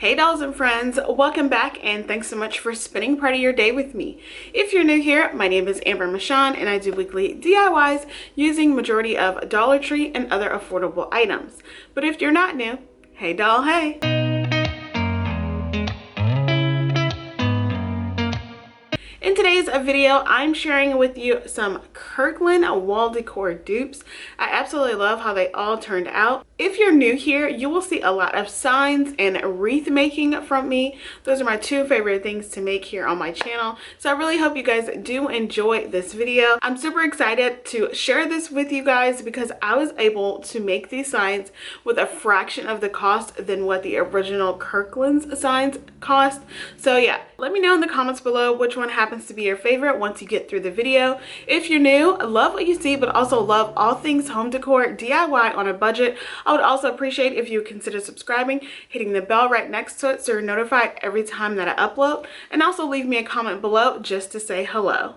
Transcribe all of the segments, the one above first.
Hey dolls and friends, welcome back and thanks so much for spending part of your day with me. If you're new here, my name is Amber Michon and I do weekly DIYs using majority of Dollar Tree and other affordable items. But if you're not new, hey doll, hey! In today's video, I'm sharing with you some Kirkland wall decor dupes. I absolutely love how they all turned out. If you're new here, you will see a lot of signs and wreath making from me. Those are my two favorite things to make here on my channel. So I really hope you guys do enjoy this video. I'm super excited to share this with you guys because I was able to make these signs with a fraction of the cost than what the original Kirkland's signs cost. So yeah, let me know in the comments below which one happens to be your favorite once you get through the video. If you're new, love what you see, but also love all things home decor DIY on a budget. I would also appreciate if you consider subscribing, hitting the bell right next to it so you're notified every time that I upload, and also leave me a comment below just to say hello.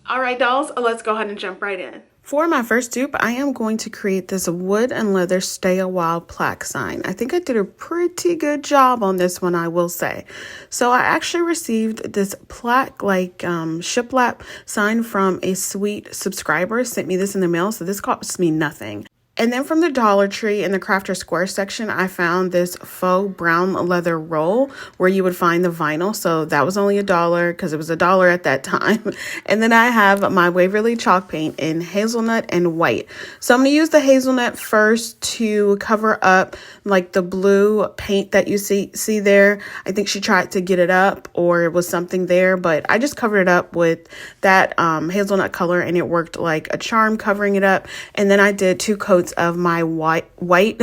Alright dolls, let's go ahead and jump right in. For my first dupe, I am going to create this wood and leather stay a while plaque sign. I think I did a pretty good job on this one, I will say. So I actually received this plaque like shiplap sign from a sweet subscriber. Sent me this in the mail, so this cost me nothing. And then from the Dollar Tree in the Crafter Square section, I found this faux brown leather roll where you would find the vinyl. So that was only $1 because it was $1 at that time. And then I have my Waverly chalk paint in hazelnut and white. So I'm going to use the hazelnut first to cover up like the blue paint that you see there. I think she tried to get it up or it was something there, but I just covered it up with that hazelnut color and it worked like a charm covering it up. And then I did 2 coats of my white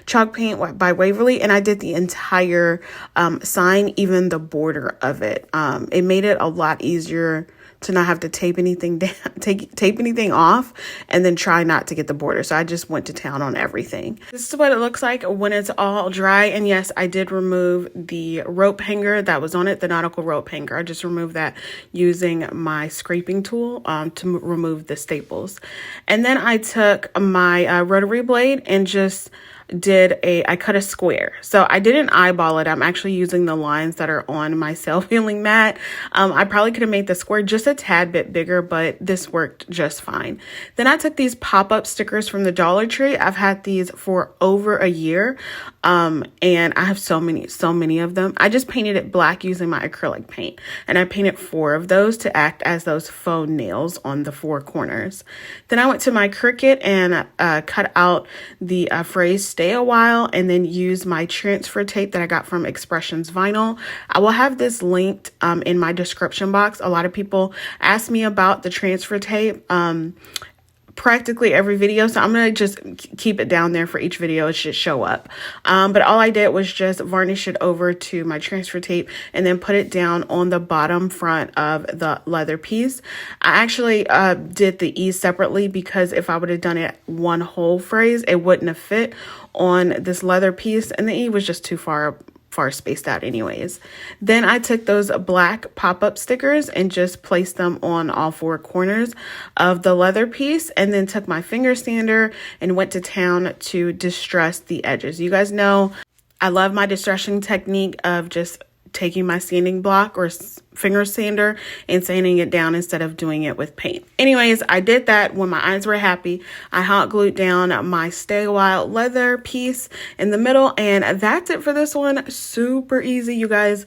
chalk paint by Waverly, and I did the entire sign, even the border of it. It made it a lot easier to not have to tape anything down, tape anything off, and then try not to get the border. So I just went to town on everything. This is what it looks like when it's all dry. And yes, I did remove the rope hanger that was on it, the nautical rope hanger. I just removed that using my scraping tool to remove the staples. And then I took my rotary blade and just I cut a square. So I didn't eyeball it. I'm actually using the lines that are on my self-healing mat. I probably could have made the square just a tad bit bigger, but this worked just fine. Then I took these pop-up stickers from the Dollar Tree. I've had these for over a year. And I have so many of them. I just painted it black using my acrylic paint, and I painted 4 of those to act as those faux nails on the 4 corners. Then I went to my Cricut and cut out the phrase "stay a while," and then use my transfer tape that I got from Expressions Vinyl. I will have this linked in my description box. A lot of people ask me about the transfer tape. Practically every video, so I'm gonna just keep it down there for each video. It should show up, but all I did was just varnish it over to my transfer tape and then put it down on the bottom front of the leather piece. I actually did the E separately because if I would have done it one whole phrase, it wouldn't have fit on this leather piece, and the E was just too far spaced out anyways. Then I took those black pop-up stickers and just placed them on all 4 corners of the leather piece, and then took my finger sander and went to town to distress the edges. You guys know I love my distressing technique of just taking my sanding block or finger sander and sanding it down instead of doing it with paint. Anyways, I did that when my eyes were happy. I hot glued down my Stay a While leather piece in the middle, and that's it for this one. Super easy, you guys.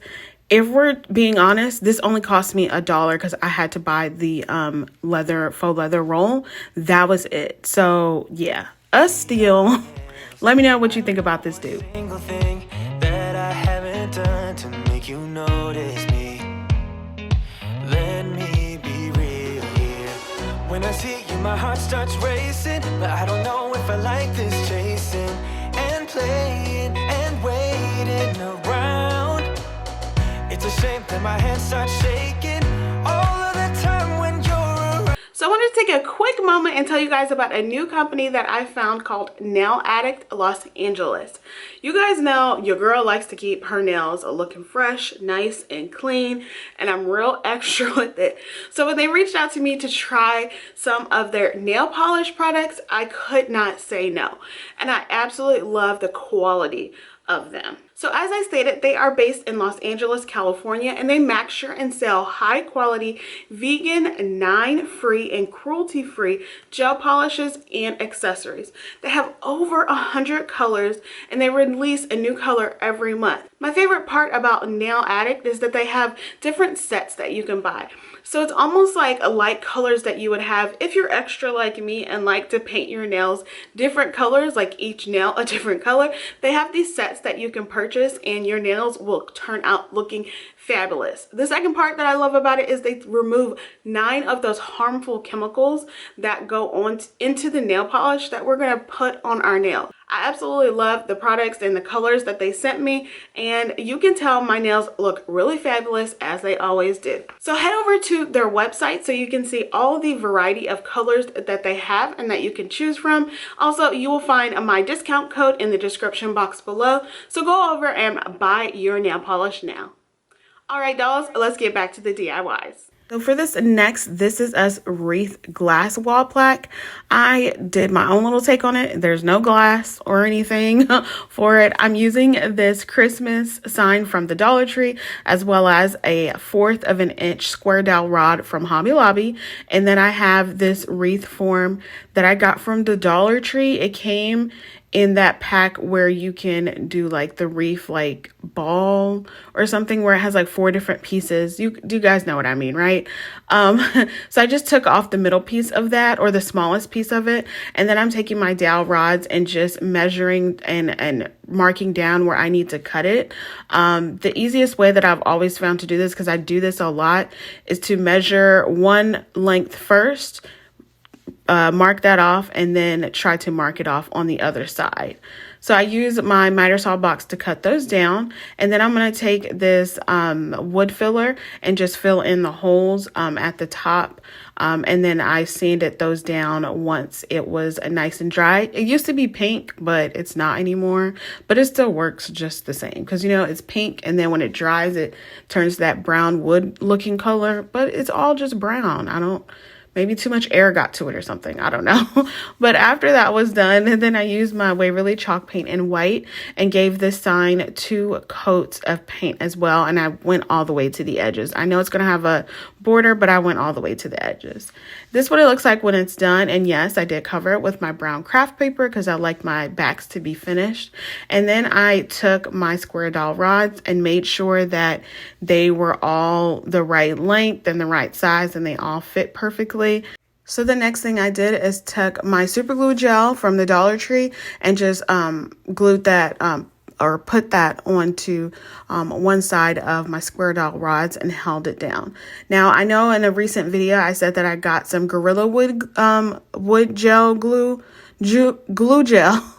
If we're being honest, this only cost me $1 because I had to buy the faux leather roll. That was it. So yeah, a steal. Let me know what you think about this dude. You notice me, let me be real here. When I see you, my heart starts racing, but I don't know if I like this chasing and playing and waiting around. It's a shame that my hands start shaking all of the time when you're around. So I wanted to take a quick moment and tell you guys about a new company that I found called Nail Addict Los Angeles. You guys know your girl likes to keep her nails looking fresh, nice, and clean, and I'm real extra with it. So when they reached out to me to try some of their nail polish products, I could not say no. And I absolutely love the quality of them. So as I stated, they are based in Los Angeles, California, and they manufacture and sell high quality, vegan, nine-free, and cruelty-free gel polishes and accessories. They have over 100 colors and they release a new color every month. My favorite part about Nail Addict is that they have different sets that you can buy. So it's almost like light colors that you would have if you're extra like me and like to paint your nails different colors, like each nail a different color. They have these sets that you can purchase and your nails will turn out looking fabulous. The second part that I love about it is they remove 9 of those harmful chemicals that go on into the nail polish that we're going to put on our nail. I absolutely love the products and the colors that they sent me, and you can tell my nails look really fabulous as they always did. So head over to their website so you can see all the variety of colors that they have and that you can choose from. Also, you will find my discount code in the description box below, so go over and buy your nail polish now. All right, dolls, let's get back to the DIYs. So for this This Is Us wreath glass wall plaque, I did my own little take on it. There's no glass or anything for it. I'm using this Christmas sign from the Dollar Tree, as well as a 1/4 of an inch square dowel rod from Hobby Lobby. And then I have this wreath form that I got from the Dollar Tree. It came in that pack where you can do like the wreath like ball or something, where it has like 4 different pieces. You guys know what I mean, right? So I just took off the middle piece of that, or the smallest piece of it, and then I'm taking my dowel rods and just measuring and marking down where I need to cut it. The easiest way that I've always found to do this, because I do this a lot, is to measure one length first, mark that off, and then try to mark it off on the other side. So I use my miter saw box to cut those down, and then I'm going to take this wood filler and just fill in the holes at the top, and then I sanded those down once it was nice and dry. It used to be pink, but it's not anymore, but it still works just the same, because you know it's pink, and then when it dries it turns that brown wood looking color, but it's all just brown. Maybe too much air got to it or something. I don't know. But after that was done, and then I used my Waverly chalk paint in white and gave this sign 2 coats of paint as well. And I went all the way to the edges. I know it's going to have a border, but I went all the way to the edges. This is what it looks like when it's done. And yes, I did cover it with my brown craft paper because I like my backs to be finished. And then I took my square dowel rods and made sure that they were all the right length and the right size, and they all fit perfectly. So the next thing I did is took my super glue gel from the Dollar Tree and just glued that or put that onto one side of my square dowel rods and held it down. Now, I know in a recent video I said that I got some Gorilla wood gel glue gel.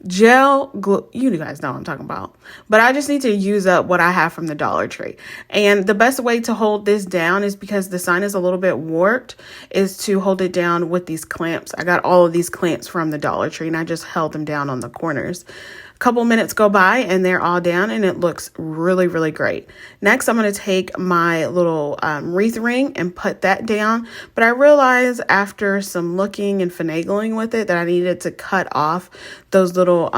Gel glue, you guys know what I'm talking about. But I just need to use up what I have from the Dollar Tree. And the best way to hold this down is, because the sign is a little bit warped, is to hold it down with these clamps. I got all of these clamps from the Dollar Tree and I just held them down on the corners. Couple minutes go by and they're all down, and it looks really, really great. Next, I'm going to take my little wreath ring and put that down. But I realized after some looking and finagling with it that I needed to cut off those little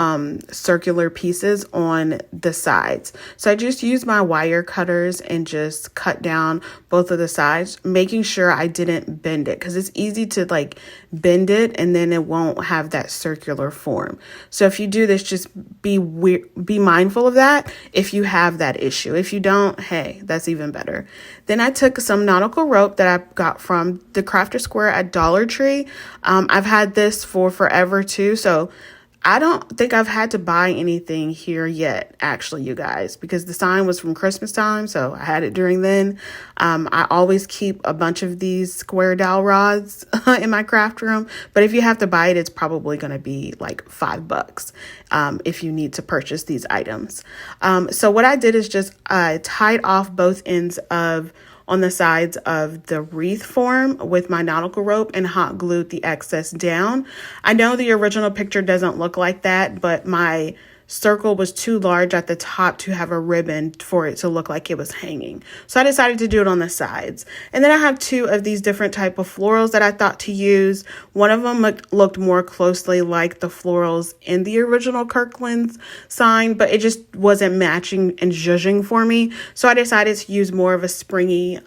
circular pieces on the sides. So I just used my wire cutters and just cut down both of the sides, making sure I didn't bend it, because it's easy to like bend it and then it won't have that circular form. So if you do this, just be mindful of that if you have that issue. If you don't, hey, that's even better. Then I took some nautical rope that I got from the Crafter Square at Dollar Tree. I've had this for forever too, so I don't think I've had to buy anything here yet, actually, you guys, because the sign was from Christmas time, so I had it during then. I always keep a bunch of these square dowel rods in my craft room, but if you have to buy it, it's probably going to be like $5 if you need to purchase these items. So what I did is just tied off both ends on the sides of the wreath form with my nautical rope and hot glued the excess down. I know the original picture doesn't look like that, but my circle was too large at the top to have a ribbon for it to look like it was hanging. So I decided to do it on the sides. And then I have two of these different type of florals that I thought to use. One of them looked more closely like the florals in the original Kirklands sign, but it just wasn't matching and zhuzhing for me. So I decided to use more of a springy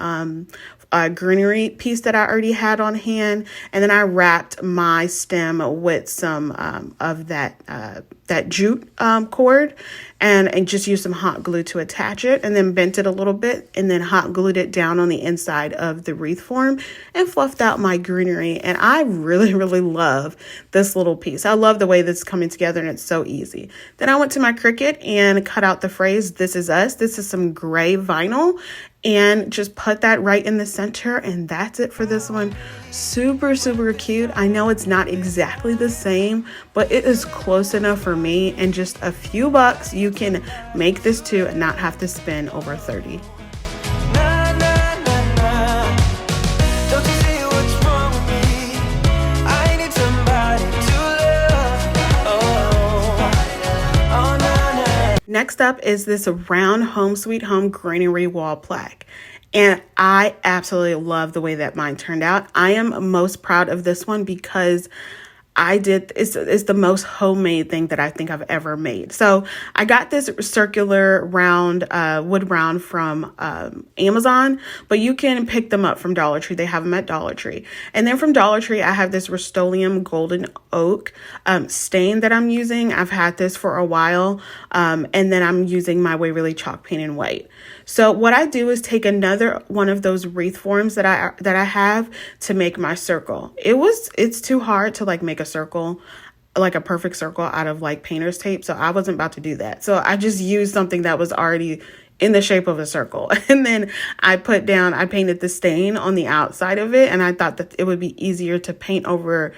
greenery piece that I already had on hand, and then I wrapped my stem with some of that jute cord, and just used some hot glue to attach it, and then bent it a little bit, and then hot glued it down on the inside of the wreath form and fluffed out my greenery. And I really, really love this little piece. I love the way this is coming together, and it's so easy. Then I went to my Cricut and cut out the phrase, "This is us." This is some gray vinyl, and just put that right in the center, and that's it for this one. Super, super cute. I know it's not exactly the same, but it is close enough for me, and just a few bucks you can make this too and not have to spend over 30. Next up is this round Home Sweet Home greenery wall plaque. And I absolutely love the way that mine turned out. I am most proud of this one because it's the most homemade thing that I think I've ever made. So I got this circular round, wood round from Amazon, but you can pick them up from Dollar Tree. They have them at Dollar Tree. And then from Dollar Tree, I have this Rust-Oleum golden oak stain that I'm using. I've had this for a while. And then I'm using my Waverly chalk paint in white. So what I do is take another one of those wreath forms that I have to make my circle. It's too hard to like make a circle, like a perfect circle out of like painter's tape. So I wasn't about to do that. So I just used something that was already in the shape of a circle. And then I painted the stain on the outside of it. And I thought that it would be easier to paint over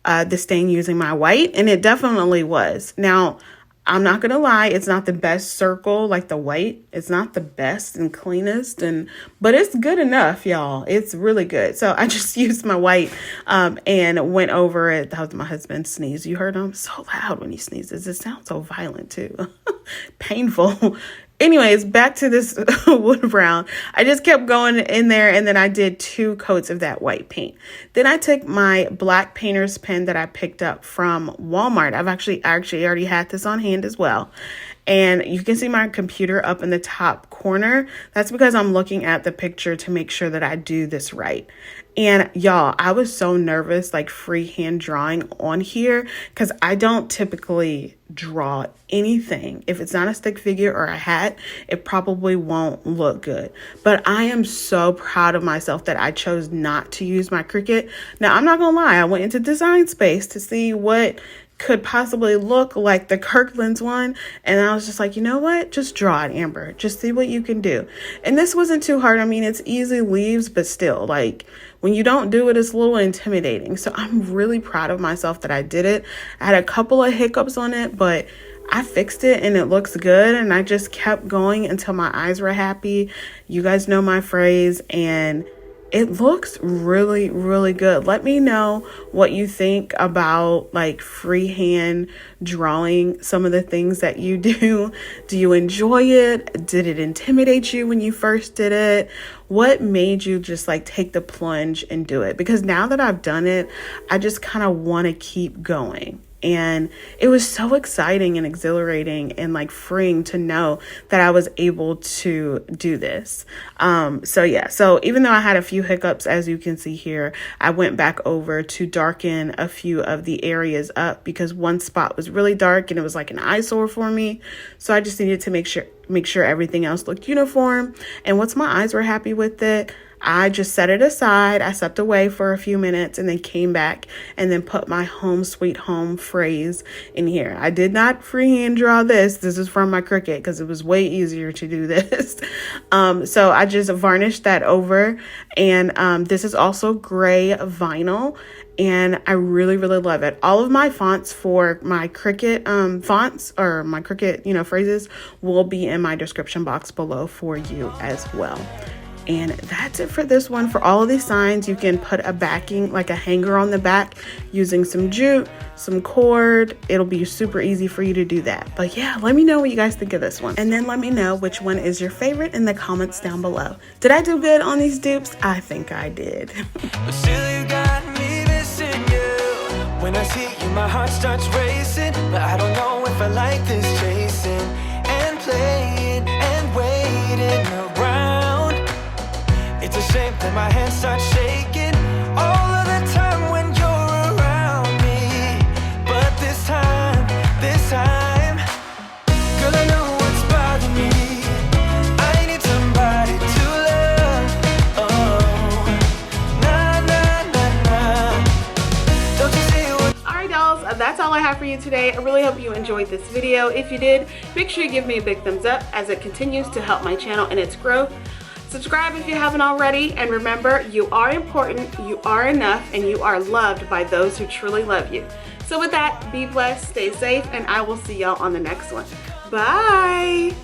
the stain using my white. And it definitely was. Now, I'm not going to lie, it's not the best circle, like the white. It's not the best and cleanest, but it's good enough, y'all. It's really good. So I just used my white and went over it. That was my husband sneeze. You heard him? So loud when he sneezes. It sounds so violent too. Painful. Anyways, back to this wood brown. I just kept going in there, and then I did 2 coats of that white paint. Then I took my black painter's pen that I picked up from Walmart. I actually already had this on hand as well. And you can see my computer up in the top corner. That's because I'm looking at the picture to make sure that I do this right. And y'all, I was so nervous, like freehand drawing on here, because I don't typically draw anything. If it's not a stick figure or a hat, it probably won't look good. But I am so proud of myself that I chose not to use my Cricut. Now, I'm not gonna lie, I went into Design Space to see what could possibly look like the Kirklands one, and I was just like, you know what, just draw it, Amber, just see what you can do. And this wasn't too hard. I mean, it's easy leaves, but still, like, when you don't do it, it's a little intimidating. So I'm really proud of myself that I did it. I had a couple of hiccups on it, but I fixed it and it looks good. And I just kept going until my eyes were happy. You guys know my phrase, and it looks really, really good. Let me know what you think about like freehand drawing some of the things that you do. Do you enjoy it? Did it intimidate you when you first did it? What made you just like take the plunge and do it? Because now that I've done it, I just kind of want to keep going. And it was so exciting and exhilarating and like freeing to know that I was able to do this. So even though I had a few hiccups, as you can see here, I went back over to darken a few of the areas up because one spot was really dark and it was like an eyesore for me. So I just needed to make sure everything else looked uniform. And once my eyes were happy with it, I just set it aside. I stepped away for a few minutes and then came back and then put my home sweet home phrase in here. I did not freehand draw this. This is from my Cricut because it was way easier to do this. So I just varnished that over. And this is also gray vinyl. And I really, really love it. All of my fonts for my Cricut fonts or my Cricut, phrases will be in my description box below for you as well. And that's it for this one. For all of these signs, you can put a backing, like a hanger on the back using some jute, some cord. It'll be super easy for you to do that. But yeah, let me know what you guys think of this one. And then let me know which one is your favorite in the comments down below. Did I do good on these dupes? I think I did. But still you got me missing you. When I see you, my heart starts racing. But I don't know if I like this chasing and playing and waiting around. It's a shame that my hands start shaking all of the time when you're around me. But this time, girl, I know what's bothering me. I need somebody to love. Oh, nah, nah, nah, nah. Don't you see what? Alright dolls, that's all I have for you today. I really hope you enjoyed this video. If you did, make sure you give me a big thumbs up as it continues to help my channel and its growth. Subscribe if you haven't already, and remember, you are important, you are enough, and you are loved by those who truly love you. So with that, be blessed, stay safe, and I will see y'all on the next one. Bye!